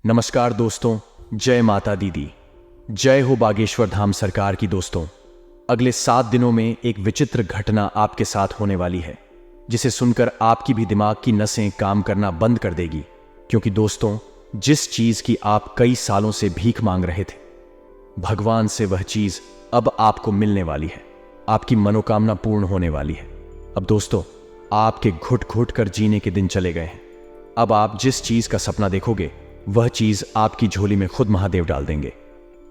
नमस्कार दोस्तों, जय माता दीदी, जय हो बागेश्वर धाम सरकार की। दोस्तों, अगले 7 दिनों में एक विचित्र घटना आपके साथ होने वाली है, जिसे सुनकर आपकी भी दिमाग की नसें काम करना बंद कर देगी। क्योंकि दोस्तों, जिस चीज की आप कई सालों से भीख मांग रहे थे, भगवान से वह चीज अब आपको मिलने वाली है। आपकी मनोकामना पूर्ण होने वाली है। अब दोस्तों, आपके घुट घुट कर जीने के दिन चले गए हैं। अब आप जिस चीज का सपना देखोगे, वह चीज आपकी झोली में खुद महादेव डाल देंगे।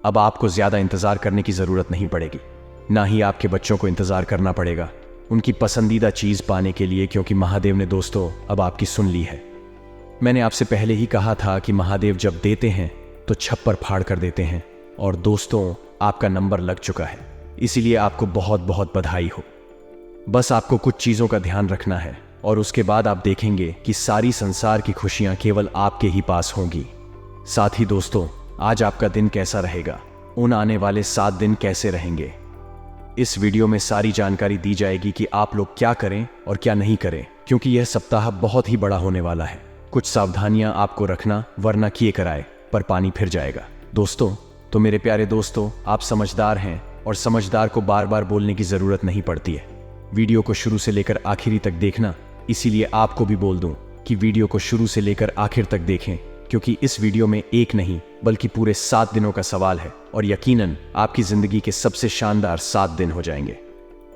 अब आपको ज्यादा इंतजार करने की जरूरत नहीं पड़ेगी, ना ही आपके बच्चों को इंतजार करना पड़ेगा उनकी पसंदीदा चीज पाने के लिए, क्योंकि महादेव ने दोस्तों अब आपकी सुन ली है। मैंने आपसे पहले ही कहा था कि महादेव जब देते हैं तो छप्पर फाड़ कर देते हैं, और दोस्तों आपका नंबर लग चुका है। इसीलिए आपको बहुत बहुत बधाई हो। बस आपको कुछ चीजों का ध्यान रखना है, और उसके बाद आप देखेंगे कि सारी संसार की खुशियां केवल आपके ही पास होंगी। साथ ही दोस्तों, आज आपका दिन कैसा रहेगा, उन आने वाले 7 दिन कैसे रहेंगे, इस वीडियो में सारी जानकारी दी जाएगी कि आप लोग क्या करें और क्या नहीं करें, क्योंकि यह सप्ताह बहुत ही बड़ा होने वाला है। कुछ सावधानियां आपको रखना, वरना किए कराए पर पानी फिर जाएगा। दोस्तों, तो मेरे प्यारे दोस्तों, आप समझदार हैं और समझदार को बार बार बोलने की जरूरत नहीं पड़ती है। वीडियो को शुरू से लेकर आखिरी तक देखना। इसीलिए आपको भी बोल दूं कि वीडियो को शुरू से लेकर आखिर तक देखें, क्योंकि इस वीडियो में एक नहीं बल्कि पूरे 7 दिनों का सवाल है, और यकीनन आपकी जिंदगी के सबसे शानदार 7 दिन हो जाएंगे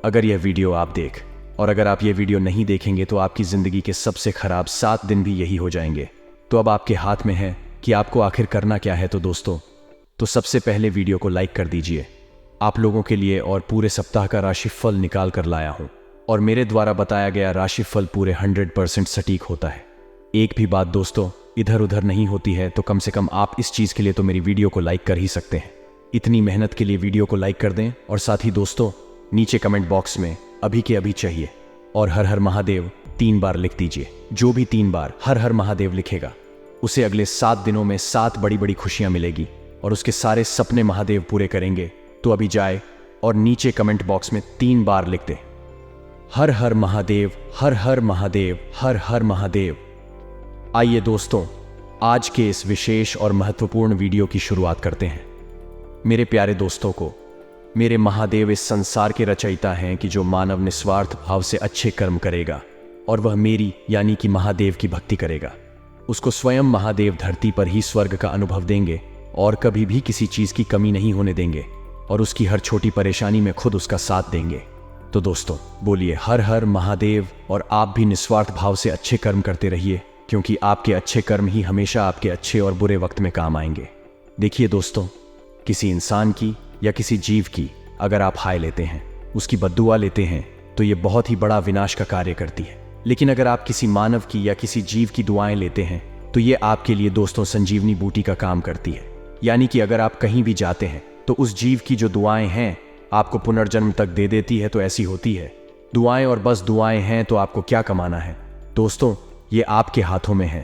अगर यह वीडियो आप देख। और अगर आप यह वीडियो नहीं देखेंगे तो आपकी जिंदगी के सबसे खराब 7 दिन भी यही हो जाएंगे। तो अब आपके हाथ में है कि आपको आखिर करना क्या है। तो दोस्तों, तो सबसे पहले वीडियो को लाइक कर दीजिए। आप लोगों के लिए और पूरे सप्ताह का राशिफल निकाल कर लाया हूं, और मेरे द्वारा बताया गया राशिफल पूरे 100% सटीक होता है। एक भी बात दोस्तों इधर उधर नहीं होती है। तो कम से कम आप इस चीज के लिए तो मेरी वीडियो को लाइक कर ही सकते हैं। इतनी मेहनत के लिए वीडियो को लाइक कर दें, और साथ ही दोस्तों नीचे कमेंट बॉक्स में अभी के अभी चाहिए और हर हर महादेव 3 बार लिख दीजिए। जो भी 3 बार हर हर महादेव लिखेगा, उसे अगले 7 दिनों में 7 बड़ी बड़ी खुशियां मिलेगी, और उसके सारे सपने महादेव पूरे करेंगे। तो अभी जाए और नीचे कमेंट बॉक्स में 3 बार लिख दे, हर हर महादेव, हर हर महादेव, हर हर महादेव। आइए दोस्तों, आज के इस विशेष और महत्वपूर्ण वीडियो की शुरुआत करते हैं। मेरे प्यारे दोस्तों को, मेरे महादेव इस संसार के रचयिता हैं कि जो मानव निस्वार्थ भाव से अच्छे कर्म करेगा और वह मेरी यानी कि महादेव की भक्ति करेगा, उसको स्वयं महादेव धरती पर ही स्वर्ग का अनुभव देंगे और कभी भी किसी चीज की कमी नहीं होने देंगे, और उसकी हर छोटी परेशानी में खुद उसका साथ देंगे। तो दोस्तों बोलिए हर हर महादेव, और आप भी निस्वार्थ भाव से अच्छे कर्म करते रहिए, क्योंकि आपके अच्छे कर्म ही हमेशा आपके अच्छे और बुरे वक्त में काम आएंगे। देखिए दोस्तों, किसी इंसान की या किसी जीव की अगर आप हाय लेते हैं, उसकी बद्दुआ लेते हैं, तो ये बहुत ही बड़ा विनाश का कार्य करती है। लेकिन अगर आप किसी मानव की या किसी जीव की दुआएं लेते हैं, तो ये आपके लिए दोस्तों संजीवनी बूटी का काम करती है। यानी कि अगर आप कहीं भी जाते हैं तो उस जीव की जो दुआएं हैं आपको पुनर्जन्म तक दे देती है। तो ऐसी होती है दुआएं, और बस दुआएं हैं तो आपको क्या कमाना है दोस्तों, ये आपके हाथों में है।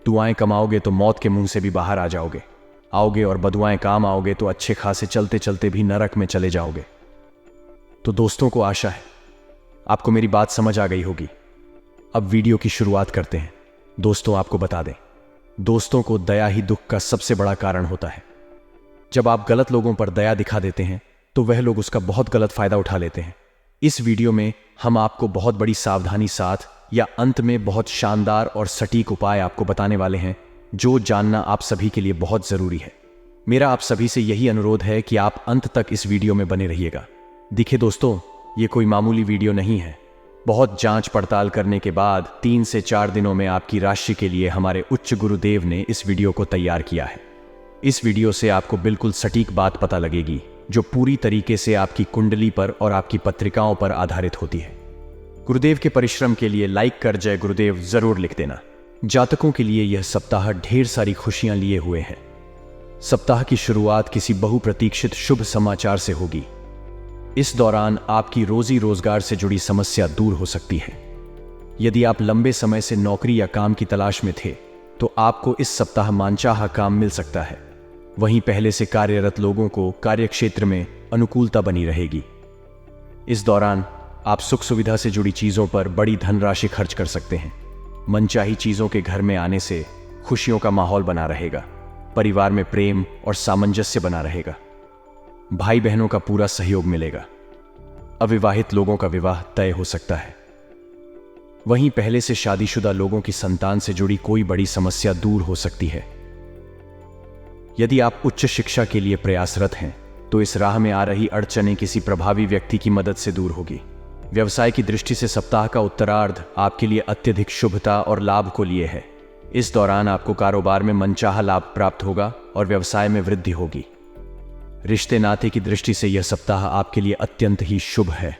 दुआएं कमाओगे तो मौत के मुंह से भी बाहर आ आओगे, और बदुआएं काम आओगे तो अच्छे खासे चलते चलते भी नरक में चले जाओगे। तो दोस्तों को आशा है आपको मेरी बात समझ आ गई होगी। अब वीडियो की शुरुआत करते हैं। दोस्तों आपको बता दें, दोस्तों को दया ही दुख का सबसे बड़ा कारण होता है। जब आप गलत लोगों पर दया दिखा देते हैं तो वह लोग उसका बहुत गलत फायदा उठा लेते हैं। इस वीडियो में हम आपको बहुत बड़ी सावधानी साथ या अंत में बहुत शानदार और सटीक उपाय आपको बताने वाले हैं, जो जानना आप सभी के लिए बहुत जरूरी है। मेरा आप सभी से यही अनुरोध है कि आप अंत तक इस वीडियो में बने रहिएगा। देखिए दोस्तों, ये कोई मामूली वीडियो नहीं है। बहुत जांच पड़ताल करने के बाद 3 से 4 दिनों में आपकी राशि के लिए हमारे उच्च गुरुदेव ने इस वीडियो को तैयार किया है। इस वीडियो से आपको बिल्कुल सटीक बात पता लगेगी, जो पूरी तरीके से आपकी कुंडली पर और आपकी पत्रिकाओं पर आधारित होती है। गुरुदेव के परिश्रम के लिए लाइक कर जय गुरुदेव जरूर लिख देना। जातकों के लिए यह सप्ताह ढेर सारी खुशियां लिए हुए है। सप्ताह की शुरुआत किसी बहुप्रतीक्षित शुभ समाचार से होगी। इस दौरान आपकी रोजी रोजगार से जुड़ी समस्या दूर हो सकती है। यदि आप लंबे समय से नौकरी या काम की तलाश में थे, तो आपको इस सप्ताह मानचाहा काम मिल सकता है। वहीं पहले से कार्यरत लोगों को कार्यक्षेत्र में अनुकूलता बनी रहेगी। इस दौरान आप सुख सुविधा से जुड़ी चीजों पर बड़ी धनराशि खर्च कर सकते हैं। मनचाही चीजों के घर में आने से खुशियों का माहौल बना रहेगा। परिवार में प्रेम और सामंजस्य बना रहेगा। भाई बहनों का पूरा सहयोग मिलेगा। अविवाहित लोगों का विवाह तय हो सकता है। वहीं पहले से शादीशुदा लोगों की संतान से जुड़ी कोई बड़ी समस्या दूर हो सकती है। यदि आप उच्च शिक्षा के लिए प्रयासरत हैं तो इस राह में आ रही अड़चनें किसी प्रभावी व्यक्ति की मदद से दूर होगी। व्यवसाय की दृष्टि से सप्ताह का उत्तरार्ध आपके लिए अत्यधिक शुभता और लाभ को लिए है। इस दौरान आपको कारोबार में मनचाहा लाभ प्राप्त होगा और व्यवसाय में वृद्धि होगी। रिश्ते नाते की दृष्टि से यह सप्ताह आपके लिए अत्यंत ही शुभ है।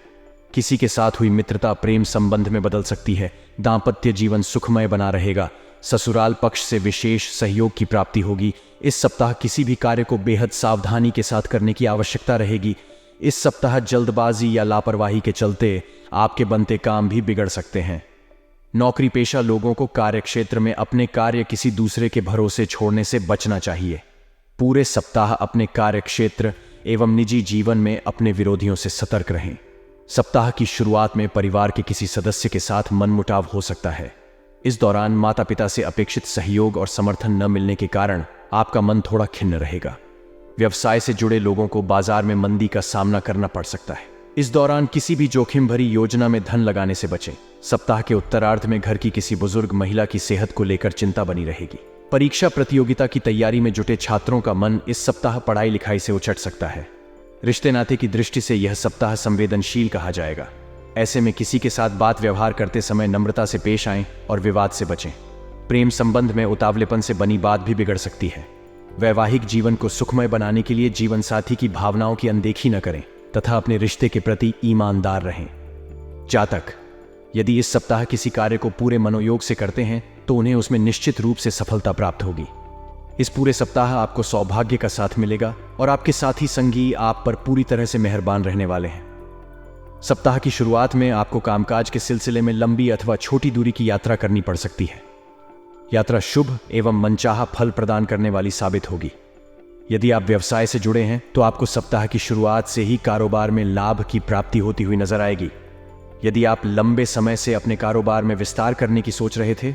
किसी के साथ हुई मित्रता प्रेम संबंध में बदल सकती है। दांपत्य जीवन सुखमय बना रहेगा। ससुराल पक्ष से विशेष सहयोग की प्राप्ति होगी। इस सप्ताह किसी भी कार्य को बेहद सावधानी के साथ करने की आवश्यकता रहेगी। इस सप्ताह जल्दबाजी या लापरवाही के चलते आपके बनते काम भी बिगड़ सकते हैं। नौकरी पेशा लोगों को कार्यक्षेत्र में अपने कार्य किसी दूसरे के भरोसे छोड़ने से बचना चाहिए। पूरे सप्ताह अपने कार्यक्षेत्र एवं निजी जीवन में अपने विरोधियों से सतर्क रहें। सप्ताह की शुरुआत में परिवार के किसी सदस्य के साथ मनमुटाव हो सकता है। इस दौरान माता पिता से अपेक्षित सहयोग और समर्थन न मिलने के कारण आपका मन थोड़ा खिन्न रहेगा। व्यवसाय से जुड़े लोगों को बाजार में मंदी का सामना करना पड़ सकता है। इस दौरान किसी भी जोखिम भरी योजना में धन लगाने से बचें। सप्ताह के उत्तरार्ध में घर की किसी बुजुर्ग महिला की सेहत को लेकर चिंता बनी रहेगी। परीक्षा प्रतियोगिता की तैयारी में जुटे छात्रों का मन इस सप्ताह पढ़ाई लिखाई से उचट सकता है। रिश्ते नाते की दृष्टि से यह सप्ताह संवेदनशील कहा जाएगा। ऐसे में किसी के साथ बात व्यवहार करते समय नम्रता से पेश आएं और विवाद से बचें। प्रेम संबंध में उतावलेपन से बनी बात भी बिगड़ सकती है। वैवाहिक जीवन को सुखमय बनाने के लिए जीवन साथी की भावनाओं की अनदेखी न करें तथा अपने रिश्ते के प्रति ईमानदार रहें। जातक, यदि इस सप्ताह किसी कार्य को पूरे मनोयोग से करते हैं तो उन्हें उसमें निश्चित रूप से सफलता प्राप्त होगी। इस पूरे सप्ताह आपको सौभाग्य का साथ मिलेगा और आपके साथी संगी आप पर पूरी तरह से मेहरबान रहने वाले हैं। सप्ताह की शुरुआत में आपको कामकाज के सिलसिले में लंबी अथवा छोटी दूरी की यात्रा करनी पड़ सकती है। यात्रा शुभ एवं मनचाहा फल प्रदान करने वाली साबित होगी। यदि आप व्यवसाय से जुड़े हैं तो आपको सप्ताह की शुरुआत से ही कारोबार में लाभ की प्राप्ति होती हुई नजर आएगी। यदि आप लंबे समय से अपने कारोबार में विस्तार करने की सोच रहे थे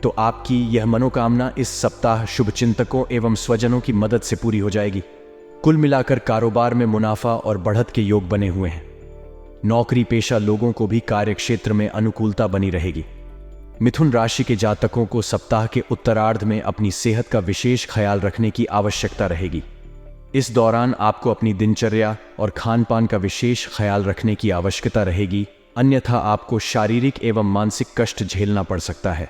तो आपकी यह मनोकामना इस सप्ताह शुभचिंतकों एवं स्वजनों की मदद से पूरी हो जाएगी। कुल मिलाकर कारोबार में मुनाफा और बढ़त के योग बने हुए हैं। नौकरी पेशा लोगों को भी कार्यक्षेत्र में अनुकूलता बनी रहेगी। मिथुन राशि के जातकों को सप्ताह के उत्तरार्ध में अपनी सेहत का विशेष ख्याल रखने की आवश्यकता रहेगी। इस दौरान आपको अपनी दिनचर्या और खान पान का विशेष ख्याल रखने की आवश्यकता रहेगी, अन्यथा आपको शारीरिक एवं मानसिक कष्ट झेलना पड़ सकता है।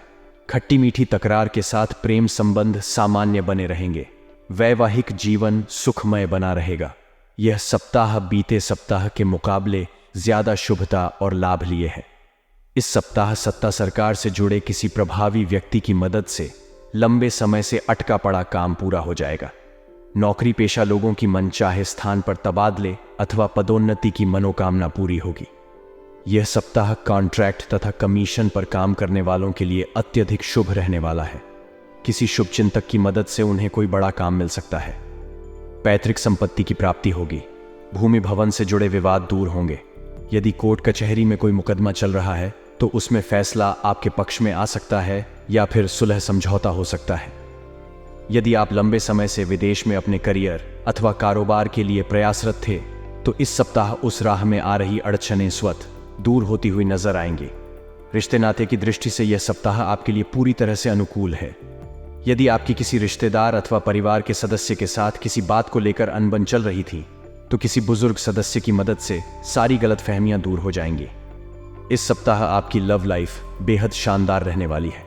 खट्टी मीठी तकरार के साथ प्रेम संबंध सामान्य बने रहेंगे। वैवाहिक जीवन सुखमय बना रहेगा। यह सप्ताह बीते सप्ताह के मुकाबले ज्यादा शुभता और लाभ लिए है। इस सप्ताह सत्ता सरकार से जुड़े किसी प्रभावी व्यक्ति की मदद से लंबे समय से अटका पड़ा काम पूरा हो जाएगा। नौकरी पेशा लोगों की मनचाहे स्थान पर तबादले अथवा पदोन्नति की मनोकामना पूरी होगी। यह सप्ताह कॉन्ट्रैक्ट तथा कमीशन पर काम करने वालों के लिए अत्यधिक शुभ रहने वाला है। किसी शुभचिंतक की मदद से उन्हें कोई बड़ा काम मिल सकता है। पैतृक संपत्ति की प्राप्ति होगी। भूमि भवन से जुड़े विवाद दूर होंगे। यदि कोर्ट कचहरी में कोई मुकदमा चल रहा है तो उसमें फैसला आपके पक्ष में आ सकता है या फिर सुलह समझौता हो सकता है। यदि आप लंबे समय से विदेश में अपने करियर अथवा कारोबार के लिए प्रयासरत थे तो इस सप्ताह उस राह में आ रही अड़चनें स्वतः दूर होती हुई नजर आएंगी। रिश्ते नाते की दृष्टि से यह सप्ताह आपके लिए पूरी तरह से अनुकूल है। यदि आपकी किसी रिश्तेदार अथवा परिवार के सदस्य के साथ किसी बात को लेकर अनबन चल रही थी तो किसी बुजुर्ग सदस्य की मदद से सारी गलतफहमियां दूर हो जाएंगी। इस सप्ताह आपकी लव लाइफ बेहद शानदार रहने वाली है।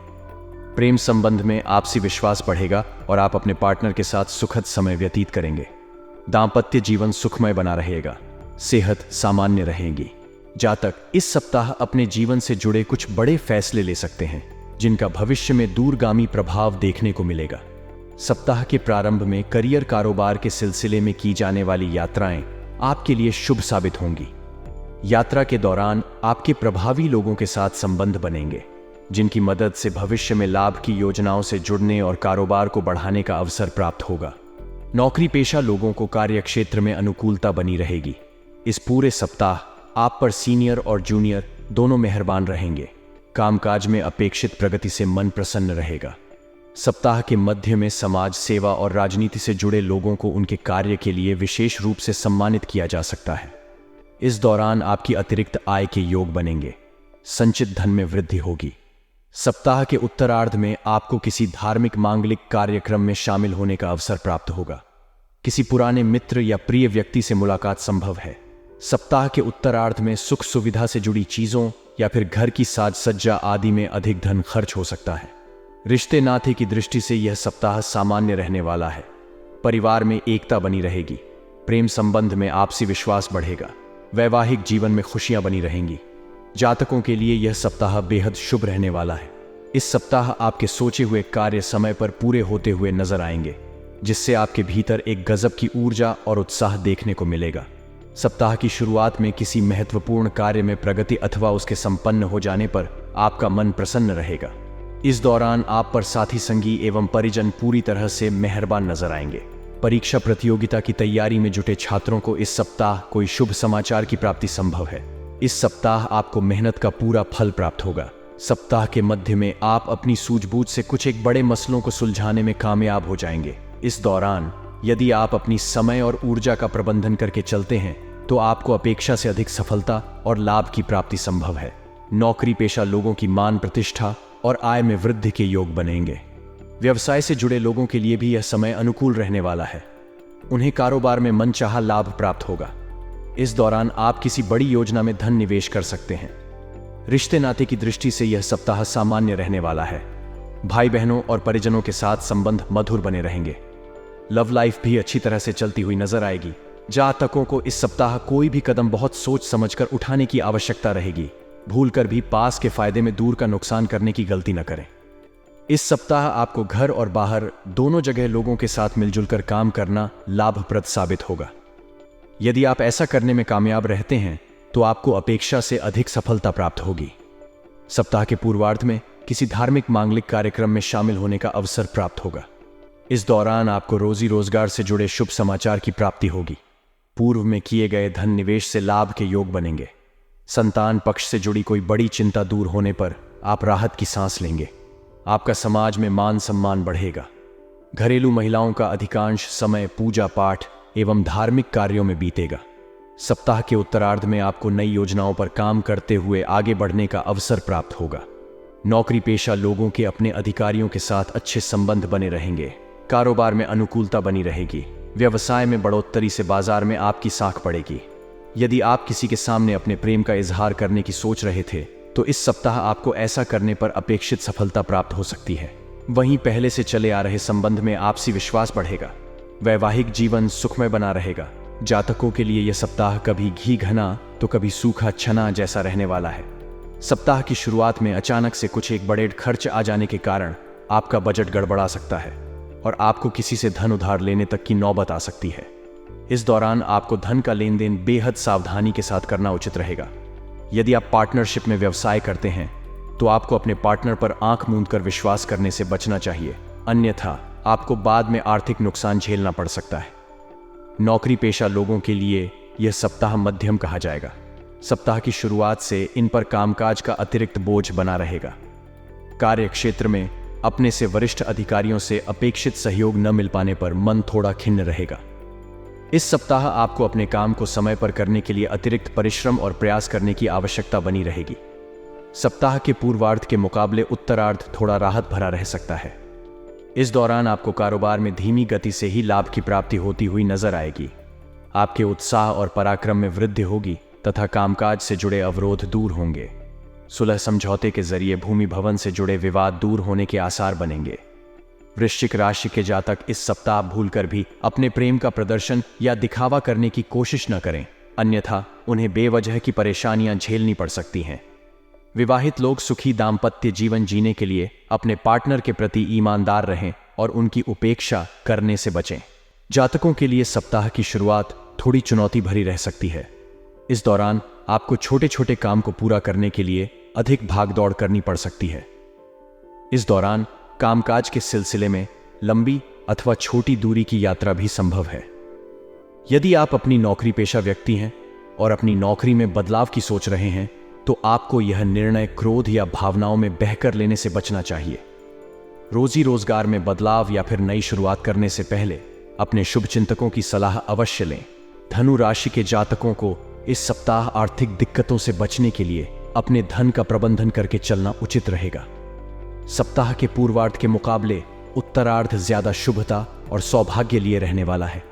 प्रेम संबंध में आपसी विश्वास बढ़ेगा और आप अपने पार्टनर के साथ सुखद समय व्यतीत करेंगे। दांपत्य जीवन सुखमय बना रहेगा। सेहत सामान्य रहेगी। जातक इस सप्ताह अपने जीवन से जुड़े कुछ बड़े फैसले ले सकते हैं जिनका भविष्य में दूरगामी प्रभाव देखने को मिलेगा। सप्ताह के प्रारंभ में करियर कारोबार के सिलसिले में की जाने वाली यात्राएं आपके लिए शुभ साबित होंगी। यात्रा के दौरान आपके प्रभावी लोगों के साथ संबंध बनेंगे जिनकी मदद से भविष्य में लाभ की योजनाओं से जुड़ने और कारोबार को बढ़ाने का अवसर प्राप्त होगा। नौकरी पेशा लोगों को कार्यक्षेत्र में अनुकूलता बनी रहेगी। इस पूरे सप्ताह आप पर सीनियर और जूनियर दोनों मेहरबान रहेंगे। कामकाज में अपेक्षित प्रगति से मन प्रसन्न रहेगा। सप्ताह के मध्य में समाज सेवा और राजनीति से जुड़े लोगों को उनके कार्य के लिए विशेष रूप से सम्मानित किया जा सकता है। इस दौरान आपकी अतिरिक्त आय के योग बनेंगे। संचित धन में वृद्धि होगी। सप्ताह के उत्तरार्ध में आपको किसी धार्मिक मांगलिक कार्यक्रम में शामिल होने का अवसर प्राप्त होगा। किसी पुराने मित्र या प्रिय व्यक्ति से मुलाकात संभव है। सप्ताह के उत्तरार्ध में सुख सुविधा से जुड़ी चीजों या फिर घर की साज सज्जा आदि में अधिक धन खर्च हो सकता है। रिश्ते नाते की दृष्टि से यह सप्ताह सामान्य रहने वाला है। परिवार में एकता बनी रहेगी। प्रेम संबंध में आपसी विश्वास बढ़ेगा। वैवाहिक जीवन में खुशियां बनी रहेंगी। जातकों के लिए यह सप्ताह बेहद शुभ रहने वाला है। इस सप्ताह आपके सोचे हुए कार्य समय पर पूरे होते हुए नजर आएंगे, जिससे आपके भीतर एक गजब की ऊर्जा और उत्साह देखने को मिलेगा। सप्ताह की शुरुआत में किसी महत्वपूर्ण कार्य में प्रगति अथवा उसके संपन्न हो जाने पर आपका मन प्रसन्न रहेगा। इस दौरान आप पर साथी संगी एवं परिजन पूरी तरह से मेहरबान नजर आएंगे। परीक्षा प्रतियोगिता की तैयारी में जुटे छात्रों को इस सप्ताह कोई शुभ समाचार की प्राप्ति संभव है। इस सप्ताह आपको मेहनत का पूरा फल प्राप्त होगा। सप्ताह के मध्य में आप अपनी सूझबूझ से कुछ एक बड़े मसलों को सुलझाने में कामयाब हो जाएंगे। इस दौरान यदि आप अपनी समय और ऊर्जा का प्रबंधन करके चलते हैं तो आपको अपेक्षा से अधिक सफलता और लाभ की प्राप्ति संभव है। नौकरी पेशा लोगों की मान प्रतिष्ठा और आय में वृद्धि के योग बनेंगे। व्यवसाय से जुड़े लोगों के लिए भी यह समय अनुकूल रहने वाला है। उन्हें कारोबार में मनचाहा लाभ प्राप्त होगा। इस दौरान आप किसी बड़ी योजना में धन निवेश कर सकते हैं। रिश्ते नाते की दृष्टि से यह सप्ताह सामान्य रहने वाला है। भाई बहनों और परिजनों के साथ संबंध मधुर बने रहेंगे। लव लाइफ भी अच्छी तरह से चलती हुई नजर आएगी। जातकों को इस सप्ताह कोई भी कदम बहुत सोच समझकर उठाने की आवश्यकता रहेगी। भूलकर भी पास के फायदे में दूर का नुकसान करने की गलती न करें। इस सप्ताह आपको घर और बाहर दोनों जगह लोगों के साथ मिलजुल कर काम करना लाभप्रद साबित होगा। यदि आप ऐसा करने में कामयाब रहते हैं तो आपको अपेक्षा से अधिक सफलता प्राप्त होगी। सप्ताह के पूर्वार्ध में किसी धार्मिक मांगलिक कार्यक्रम में शामिल होने का अवसर प्राप्त होगा। इस दौरान आपको रोजी रोजगार से जुड़े शुभ समाचार की प्राप्ति होगी। पूर्व में किए गए धन निवेश से लाभ के योग बनेंगे। संतान पक्ष से जुड़ी कोई बड़ी चिंता दूर होने पर आप राहत की सांस लेंगे। आपका समाज में मान सम्मान बढ़ेगा। घरेलू महिलाओं का अधिकांश समय पूजा पाठ एवं धार्मिक कार्यों में बीतेगा। सप्ताह के उत्तरार्ध में आपको नई योजनाओं पर काम करते हुए आगे बढ़ने का अवसर प्राप्त होगा। नौकरी पेशा लोगों के अपने अधिकारियों के साथ अच्छे संबंध बने रहेंगे। कारोबार में अनुकूलता बनी रहेगी। व्यवसाय में बढ़ोतरी से बाजार में आपकी साख पड़ेगी। यदि आप किसी के सामने अपने प्रेम का इजहार करने की सोच रहे थे तो इस सप्ताह आपको ऐसा करने पर अपेक्षित सफलता प्राप्त हो सकती है। वहीं पहले से चले आ रहे संबंध में आपसी विश्वास बढ़ेगा। वैवाहिक जीवन सुखमय बना रहेगा। जातकों के लिए यह सप्ताह कभी घी घना तो कभी सूखा छना जैसा रहने वाला है। सप्ताह की शुरुआत में अचानक से कुछ एक बड़े खर्च आ जाने के कारण आपका बजट गड़बड़ा सकता है और आपको किसी से धन उधार लेने तक की नौबत आ सकती है। इस दौरान आपको धन का लेन देन बेहद सावधानी के साथ करना उचित रहेगा। यदि आप पार्टनरशिप में व्यवसाय करते हैं तो आपको अपने पार्टनर पर आंख मूंद कर विश्वास करने से बचना चाहिए, अन्यथा आपको बाद में आर्थिक नुकसान झेलना पड़ सकता है। नौकरी पेशा लोगों के लिए यह सप्ताह मध्यम कहा जाएगा। सप्ताह की शुरुआत से इन पर कामकाज का अतिरिक्त बोझ बना रहेगा। कार्य क्षेत्र में अपने से वरिष्ठ अधिकारियों से अपेक्षित सहयोग न मिल पाने पर मन थोड़ा खिन्न रहेगा। इस सप्ताह आपको अपने काम को समय पर करने के लिए अतिरिक्त परिश्रम और प्रयास करने की आवश्यकता बनी रहेगी। सप्ताह के पूर्वार्ध के मुकाबले उत्तरार्ध थोड़ा राहत भरा रह सकता है। इस दौरान आपको कारोबार में धीमी गति से ही लाभ की प्राप्ति होती हुई नजर आएगी। आपके उत्साह और पराक्रम में वृद्धि होगी तथा कामकाज से जुड़े अवरोध दूर होंगे। सुलह समझौते के जरिए भूमि भवन से जुड़े विवाद दूर होने के आसार बनेंगे। वृश्चिक राशि के जातक इस सप्ताह भूलकर भी अपने प्रेम का प्रदर्शन या दिखावा करने की कोशिश न करें, अन्यथा उन्हें बेवजह की परेशानियां झेलनी पड़ सकती हैं। विवाहित लोग सुखी दाम्पत्य जीवन जीने के लिए अपने पार्टनर के प्रति ईमानदार रहें और उनकी उपेक्षा करने से बचें। जातकों के लिए सप्ताह की शुरुआत थोड़ी चुनौती भरी रह सकती है। इस दौरान आपको छोटे छोटे काम को पूरा करने के लिए अधिक भागदौड़ करनी पड़ सकती है। इस दौरान कामकाज के सिलसिले में लंबी अथवा छोटी दूरी की यात्रा भी संभव है। यदि आप अपनी नौकरी पेशा व्यक्ति हैं और अपनी नौकरी में बदलाव की सोच रहे हैं तो आपको यह निर्णय क्रोध या भावनाओं में बहकर लेने से बचना चाहिए। रोजी रोजगार में बदलाव या फिर नई शुरुआत करने से पहले अपने शुभ चिंतकों की सलाह अवश्य लें। धनु राशि के जातकों को इस सप्ताह आर्थिक दिक्कतों से बचने के लिए अपने धन का प्रबंधन करके चलना उचित रहेगा। सप्ताह के पूर्वार्ध के मुकाबले उत्तरार्ध ज्यादा शुभता और सौभाग्य लिए रहने वाला है।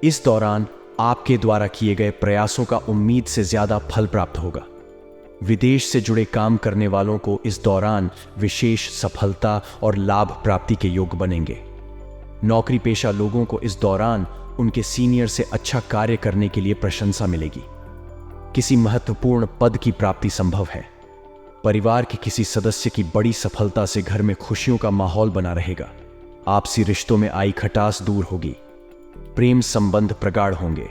इस दौरान आपके द्वारा किए गए प्रयासों का उम्मीद से ज्यादा फल प्राप्त होगा। विदेश से जुड़े काम करने वालों को इस दौरान विशेष सफलता और लाभ प्राप्ति के योग बनेंगे। नौकरी पेशा लोगों को इस दौरान उनके सीनियर से अच्छा कार्य करने के लिए प्रशंसा मिलेगी। किसी महत्वपूर्ण पद की प्राप्ति संभव है। परिवार के किसी सदस्य की बड़ी सफलता से घर में खुशियों का माहौल बना रहेगा। आपसी रिश्तों में आई खटास दूर होगी। प्रेम संबंध प्रगाढ़ होंगे।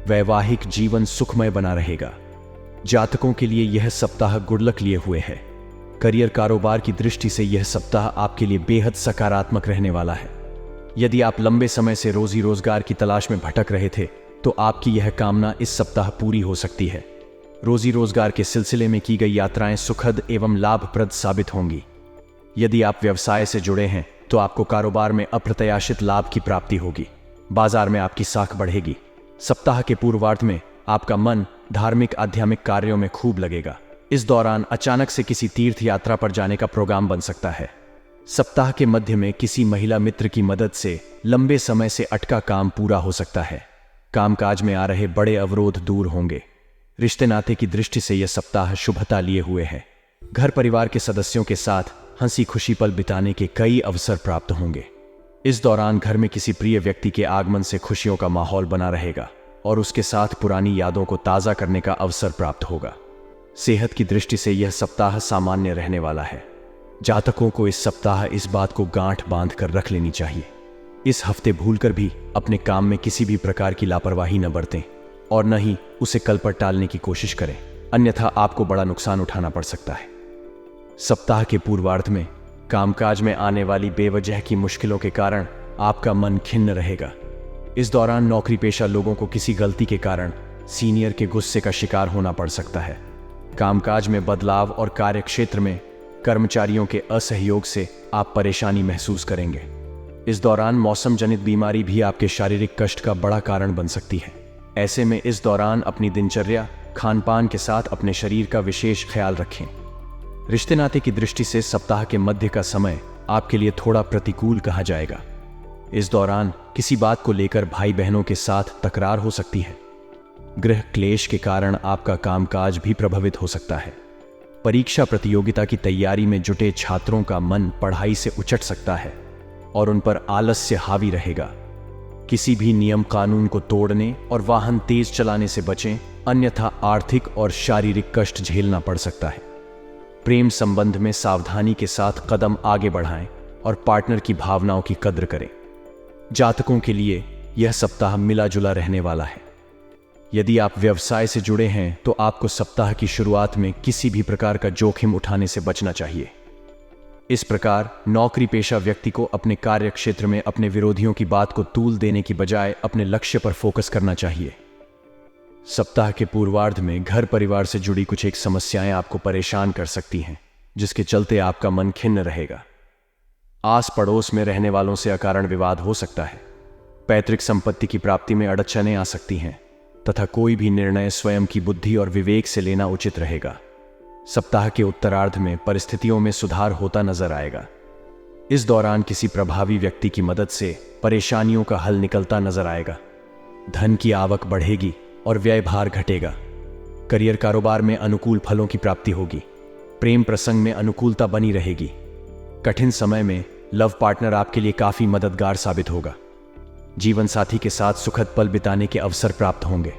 वैवाहिक जीवन सुखमय बना रहेगा। जातकों के लिए यह सप्ताह गुड लक लिए हुए है। करियर कारोबार की दृष्टि से यह सप्ताह आपके लिए बेहद सकारात्मक रहने वाला है। यदि आप लंबे समय से रोजी रोजगार की तलाश में भटक रहे थे तो आपकी यह कामना इस सप्ताह पूरी हो सकती है। रोजी रोजगार के सिलसिले में की गई यात्राएं सुखद एवं लाभप्रद साबित होंगी। यदि आप व्यवसाय से जुड़े हैं तो आपको कारोबार में अप्रत्याशित लाभ की प्राप्ति होगी। बाजार में आपकी साख बढ़ेगी। सप्ताह के पूर्वार्ध में आपका मन धार्मिक आध्यात्मिक कार्यों में खूब लगेगा। इस दौरान अचानक से किसी तीर्थ यात्रा पर जाने का प्रोग्राम बन सकता है। सप्ताह के मध्य में किसी महिला मित्र की मदद से लंबे समय से अटका काम पूरा हो सकता है। कामकाज में आ रहे बड़े अवरोध दूर होंगे। रिश्ते नाते की दृष्टि से यह सप्ताह शुभता लिए हुए है। घर परिवार के सदस्यों के साथ हंसी खुशी पल बिताने के कई अवसर प्राप्त होंगे। इस दौरान घर में किसी प्रिय व्यक्ति के आगमन से खुशियों का माहौल बना रहेगा और उसके साथ पुरानी यादों को ताज़ा करने का अवसर प्राप्त होगा। सेहत की दृष्टि से यह सप्ताह सामान्य रहने वाला है। जातकों को इस सप्ताह इस बात को गांठ बांध कर रख लेनी चाहिए। इस हफ्ते भूलकर भी अपने काम में किसी भी प्रकार की लापरवाही न बरतें और न ही उसे कल पर टालने की कोशिश करें, अन्यथा आपको बड़ा नुकसान उठाना पड़ सकता है। सप्ताह के पूर्वार्ध में कामकाज में आने वाली बेवजह की मुश्किलों के कारण आपका मन खिन्न रहेगा। इस दौरान नौकरी पेशा लोगों को किसी गलती के कारण सीनियर के गुस्से का शिकार होना पड़ सकता है। कामकाज में बदलाव और कार्यक्षेत्र में कर्मचारियों के असहयोग से आप परेशानी महसूस करेंगे। इस दौरान मौसम जनित बीमारी भी आपके शारीरिक कष्ट का बड़ा कारण बन सकती है। ऐसे में इस दौरान अपनी दिनचर्या खान पान के साथ अपने शरीर का विशेष ख्याल रखें। रिश्ते नाते की दृष्टि से सप्ताह के मध्य का समय आपके लिए थोड़ा प्रतिकूल कहा जाएगा। इस दौरान किसी बात को लेकर भाई बहनों के साथ तकरार हो सकती है। गृह क्लेश के कारण आपका कामकाज भी प्रभावित हो सकता है। परीक्षा प्रतियोगिता की तैयारी में जुटे छात्रों का मन पढ़ाई से उचट सकता है और उन पर आलस्य हावी रहेगा। किसी भी नियम कानून को तोड़ने और वाहन तेज चलाने से बचें, अन्यथा आर्थिक और शारीरिक कष्ट झेलना पड़ सकता है। प्रेम संबंध में सावधानी के साथ कदम आगे बढ़ाएं और पार्टनर की भावनाओं की कद्र करें। जातकों के लिए यह सप्ताह मिला जुला रहने वाला है। यदि आप व्यवसाय से जुड़े हैं तो आपको सप्ताह की शुरुआत में किसी भी प्रकार का जोखिम उठाने से बचना चाहिए। इस प्रकार नौकरी पेशा व्यक्ति को अपने कार्य क्षेत्र में अपने विरोधियों की बात को तूल देने की बजाय अपने लक्ष्य पर फोकस करना चाहिए। सप्ताह के पूर्वार्ध में घर परिवार से जुड़ी कुछ एक समस्याएं आपको परेशान कर सकती हैं, जिसके चलते आपका मन खिन्न रहेगा। आस पड़ोस में रहने वालों से अकारण विवाद हो सकता है। पैतृक संपत्ति की प्राप्ति में अड़चनें आ सकती हैं तथा कोई भी निर्णय स्वयं की बुद्धि और विवेक से लेना उचित रहेगा। सप्ताह के उत्तरार्ध में परिस्थितियों में सुधार होता नजर आएगा। इस दौरान किसी प्रभावी व्यक्ति की मदद से परेशानियों का हल निकलता नजर आएगा। धन की आवक बढ़ेगी और व्यय भार घटेगा। करियर कारोबार में अनुकूल फलों की प्राप्ति होगी। प्रेम प्रसंग में अनुकूलता बनी रहेगी। कठिन समय में लव पार्टनर आपके लिए काफी मददगार साबित होगा। जीवन साथी के साथ सुखद पल बिताने के अवसर प्राप्त होंगे।